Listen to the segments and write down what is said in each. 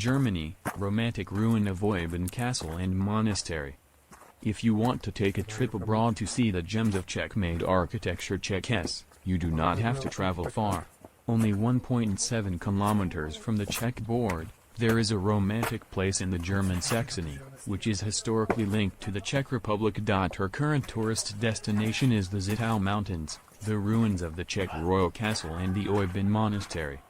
Germany, romantic ruin of Oybin Castle and Monastery. If you want to take a trip abroad to see the gems of Czech-made architecture Czechs, you do not have to travel far. Only 1.7 kilometers from the Czech border, there is a romantic place in the German Saxony, which is historically linked to the Czech Republic. Her current tourist destination is the Zittau Mountains, the ruins of the Czech royal castle and the Oybin Monastery.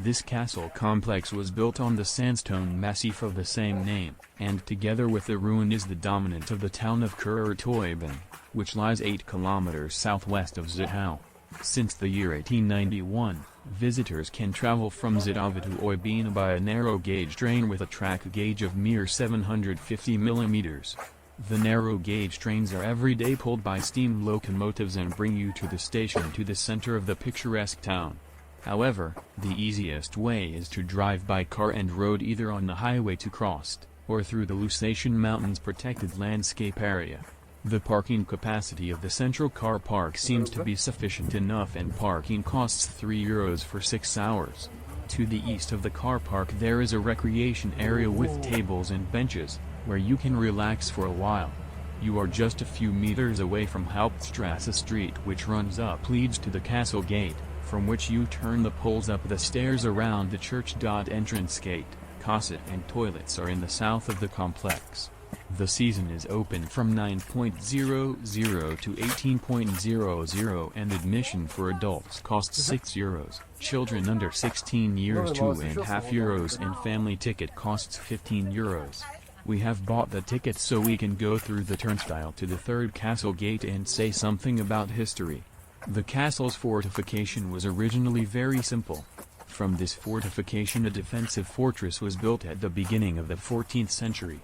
This castle complex was built on the sandstone massif of the same name, and together with the ruin is the dominant of the town of Oybin, which lies 8 kilometers southwest of Zittau. Since the year 1891, visitors can travel from Zittau to Oybin by a narrow-gauge train with a track gauge of mere 750 mm. The narrow-gauge trains are every day pulled by steam locomotives and bring you to the station to the center of the picturesque town. However, the easiest way is to drive by car and road either on the highway to Krost, or through the Lusatian Mountains protected landscape area. The parking capacity of the central car park seems to be sufficient enough and parking costs €3 for 6 hours. To the east of the car park there is a recreation area with tables and benches, where you can relax for a while. You are just a few meters away from Hauptstrasse Street, which runs up leads to the castle gate, from which you turn the poles up the stairs around the church. Entrance gate, closet and toilets are in the south of the complex. The season is open from 9.00 to 18.00 and admission for adults costs €6, children under 16 years €2.50 and family ticket costs €15. We have bought the tickets so we can go through the turnstile to the third castle gate and say something about history. The castle's fortification was originally very simple. From this fortification a defensive fortress was built at the beginning of the 14th century.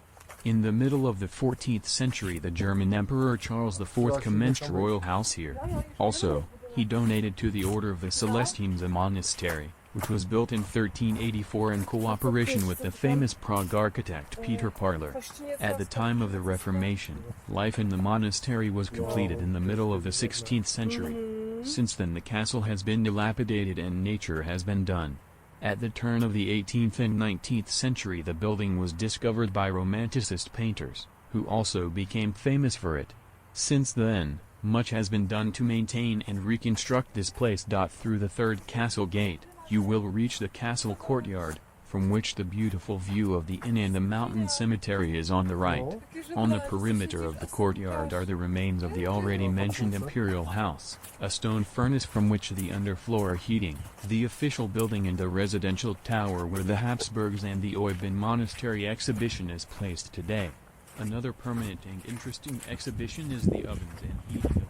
In the middle of the 14th century the German Emperor Charles IV commenced royal house here. Also, he donated to the Order of the Celestines a monastery, which was built in 1384 in cooperation with the famous Prague architect Peter Parler. At the time of the Reformation, life in the monastery was completed in the middle of the 16th century. Since then the castle has been dilapidated and nature has been done. At the turn of the 18th and 19th century the building was discovered by Romanticist painters, who also became famous for it. Since then, much has been done to maintain and reconstruct this place. Through the third castle gate, you will reach the castle courtyard, from which the beautiful view of the inn and the mountain cemetery is on the right. On the perimeter of the courtyard are the remains of the already mentioned imperial house, a stone furnace from which the underfloor heating, the official building and the residential tower where the Habsburgs and the Oybin Monastery exhibition is placed today. Another permanent and interesting exhibition is the ovens and heating